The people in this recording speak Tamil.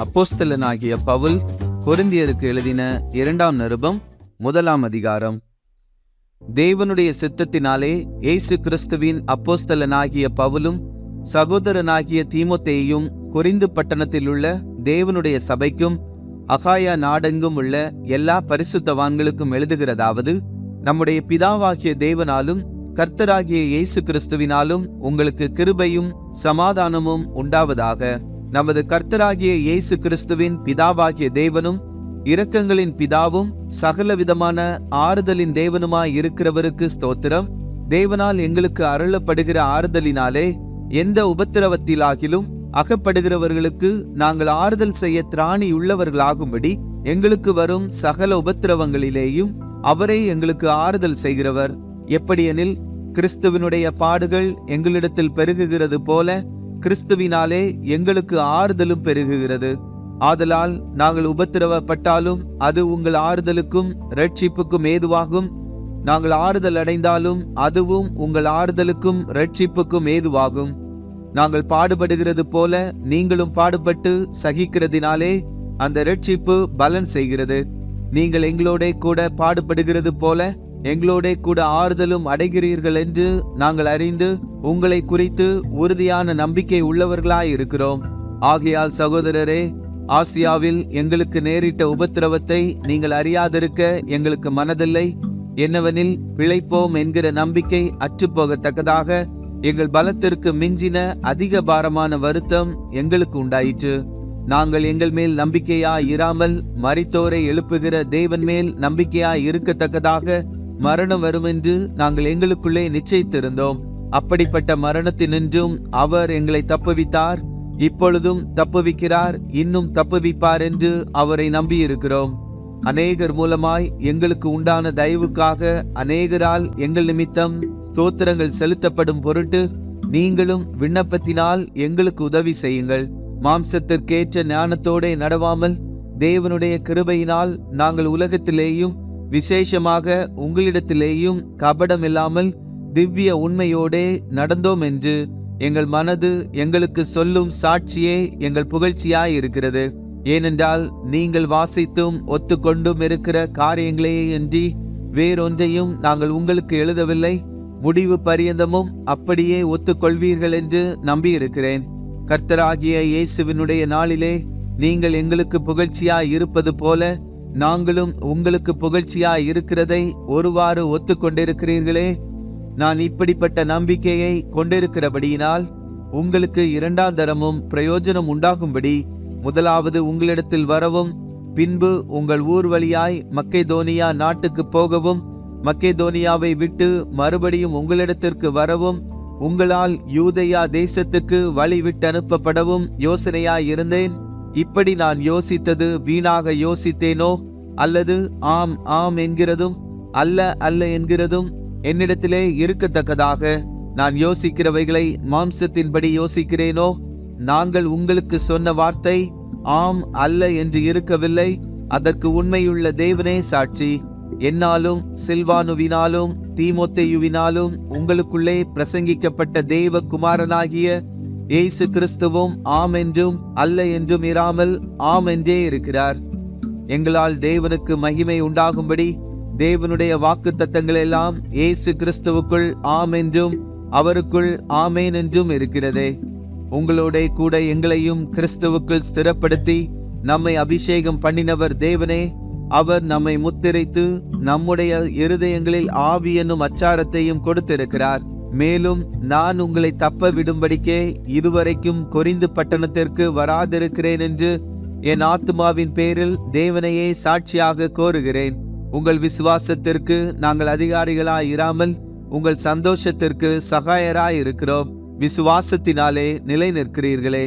அப்போஸ்தலனாகிய பவுல் கொரிந்தியருக்கு எழுதின 2ஆம் நிருபம் 1ஆம் அதிகாரம். தேவனுடைய சித்தத்தினாலே இயேசு கிறிஸ்துவின் அப்போஸ்தலனாகிய பவுலும் சகோதரனாகிய தீமோத்தேயும் கொரிந்து பட்டணத்திலுள்ள தேவனுடைய சபைக்கும் அகாயா நாடெங்கும் உள்ள எல்லா பரிசுத்தவான்களுக்கும் எழுதுகிறதாவது: நம்முடைய பிதாவாகிய தேவனாலும் கர்த்தராகிய இயேசு கிறிஸ்துவினாலும் உங்களுக்கு கிருபையும் சமாதானமும் உண்டாவதாக. நமது கர்த்தராகிய இயேசு கிறிஸ்துவின் பிதாவாகிய தேவனும் இரக்கங்களின் பிதாவும் சகலவிதமான ஆறுதலின் தேவனுமாய் இருக்கிறவருக்கு ஸ்தோத்திரம். தேவனால் எங்களுக்கு அருளப்படுகிற ஆறுதலினாலே எந்த உபத்திரவத்திலாகிலும் அகப்படுகிறவர்களுக்கு நாங்கள் ஆறுதல் செய்ய திராணி உள்ளவர்களாகும்படி எங்களுக்கு வரும் சகல உபத்திரவங்களிலேயும் அவரே எங்களுக்கு ஆறுதல் செய்கிறவர். எப்படியெனில், கிறிஸ்துவினுடைய பாடுகள் எங்களிடத்தில் பெருகுகிறது போல கிறிஸ்துவினாலே எங்களுக்கு ஆறுதலும் பெருகுகிறது. ஆதலால் நாங்கள் உபத்திரவப்பட்டாலும் அது உங்கள் ஆறுதலுக்கும் இரட்சிப்புக்கும் ஏதுவாகும். நாங்கள் ஆறுதல் அடைந்தாலும் அதுவும் உங்கள் ஆறுதலுக்கும் இரட்சிப்புக்கும் ஏதுவாகும். நாங்கள் பாடுபடுகிறது போல நீங்களும் பாடுபட்டு சகிக்கிறதினாலே அந்த இரட்சிப்பு பலன் செய்கிறது. நீங்கள் எங்களோட கூட பாடுபடுகிறது போல எங்களோட கூட ஆறுதலும் அடைகிறீர்கள் என்று நாங்கள் அறிந்து உங்களை குறித்து உறுதியான நம்பிக்கை உள்ளவர்களாய் இருக்கிறோம். ஆகையால் சகோதரரே, ஆசியாவில் எங்களுக்கு நேரிட்ட உபத்திரவத்தை நீங்கள் அறியாதிருக்க எங்களுக்கு மனதில்லை. என்னவெனில், பிழைப்போம் என்கிற நம்பிக்கை அற்றுப்போகத்தக்கதாக எங்கள் பலத்திற்கு மிஞ்சின அதிக பாரமான வருத்தம் எங்களுக்கு உண்டாயிற்று. நாங்கள் எங்கள் மேல் நம்பிக்கையாய் இராமல் மரித்தோரை எழுப்புகிற தேவன் மேல் நம்பிக்கையாய் இருக்கத்தக்கதாக மரணம் வரும் என்று நாங்கள் எங்களுக்குள்ளே நிச்சயித்திருந்தோம். அப்படிப்பட்ட மரணத்தினின்றும் அவர் எங்களை தப்புவித்தார். இப்பொழுதும் தப்புவிக்கிறார், இன்னும் தப்புவிப்பார் என்று அவரை நம்பியிருக்கிறோம். அநேகர் மூலமாய் எங்களுக்கு உண்டான தயவுக்காக அநேகரால் எங்கள் நிமித்தம் ஸ்தோத்திரங்கள் செலுத்தப்படும் பொருட்டு நீங்களும் விண்ணப்பத்தினால் எங்களுக்கு உதவி செய்யுங்கள். மாம்சத்திற்கேற்ற ஞானத்தோടെ நடவாமல் தேவனுடைய கிருபையினால் நாங்கள் உலகத்திலேயும் விசேஷமாக உங்களிடத்திலேயும் கபடம் இல்லாமல் திவ்ய உண்மையோடே நடந்தோம் என்று எங்கள் மனது எங்களுக்கு சொல்லும் சாட்சியே எங்கள் புகழ்ச்சியாய் இருக்கிறது. ஏனென்றால் நீங்கள் வாசித்தும் ஒத்துக்கொண்டும் இருக்கிற காரியங்களே அன்றி வேறொன்றையும் நாங்கள் உங்களுக்கு எழுதவில்லை. முடிவு பரியந்தமும் அப்படியே ஒத்துக்கொள்வீர்கள் என்று நம்பியிருக்கிறேன். கர்த்தராகிய இயேசுவினுடைய நாளிலே நீங்கள் எங்களுக்கு புகழ்ச்சியாய் இருப்பது போல நாங்களும் உங்களுக்கு புகழ்ச்சியாய் இருக்கிறதை ஒருவாறு ஒத்துக்கொண்டிருக்கிறீர்களே. நான் இப்படிப்பட்ட நம்பிக்கையை கொண்டிருக்கிறபடியினால் உங்களுக்கு 2ஆம் தரமும் பிரயோஜனம் உண்டாகும்படி முதலாவது உங்களிடத்தில் வரவும், பின்பு உங்கள் ஊர் வழியாய் மக்கெதோனியா நாட்டுக்கு போகவும், மக்கெதோனியாவை விட்டு மறுபடியும் உங்களிடத்திற்கு வரவும், உங்களால் யூதேயா தேசத்துக்கு வழி விட்டு அனுப்பப்படவும் யோசனையாய் இருந்தேன். இப்படி நான் யோசித்தது வீணாக யோசித்தேனோ? அல்லது ஆம் ஆம் என்கிறதும் அல்ல அல்ல என்கிறதும் என்னிடத்திலே இருக்கத்தக்கதாக நான் யோசிக்கிறவைகளை மாம்சத்தின்படி யோசிக்கிறேனோ? நாங்கள் உங்களுக்கு சொன்ன வார்த்தை ஆம் அல்ல என்று இருக்கவில்லை. அதற்கு உண்மையுள்ள தேவனே சாட்சி. என்னாலும் சில்வானுவினாலும் தீமோத்தேயுவினாலும் உங்களுக்குள்ளே பிரசங்கிக்கப்பட்ட தேவ குமாரனாகிய இயேசு கிறிஸ்துவும் ஆம் என்றும் அல்ல என்றும் இராமல் ஆம் என்றே இருக்கிறார். எங்களால் தேவனுக்கு மகிமை உண்டாகும்படி தேவனுடைய வாக்கு தத்தங்கள் எல்லாம் இயேசு கிறிஸ்துவுக்குள் ஆம் என்றும் அவருக்குள் ஆமேன் என்றும் இருக்கிறதே. உங்களோட கூட எங்களையும் கிறிஸ்துவுக்குள் ஸ்திரப்படுத்தி நம்மை அபிஷேகம் பண்ணினவர் தேவனே. அவர் நம்மை முத்திரைத்து நம்முடைய இருதயங்களில் ஆவி என்னும் அச்சாரத்தையும் கொடுத்திருக்கிறார். மேலும் நான் உங்களை தப்ப விடும்படிக்கே இதுவரைக்கும் கொரிந்து பட்டணத்திற்கு வராதிருக்கிறேன் என்று என் ஆத்துமாவின் பேரில் தேவனையே சாட்சியாக கோருகிறேன். உங்கள் விசுவாசத்திற்கு நாங்கள் அதிகாரிகளாய் இராமல் உங்கள் சந்தோஷத்திற்கு சகாயராய் இருக்கிறோம். விசுவாசத்தினாலே நிலை நிற்கிறீர்களே.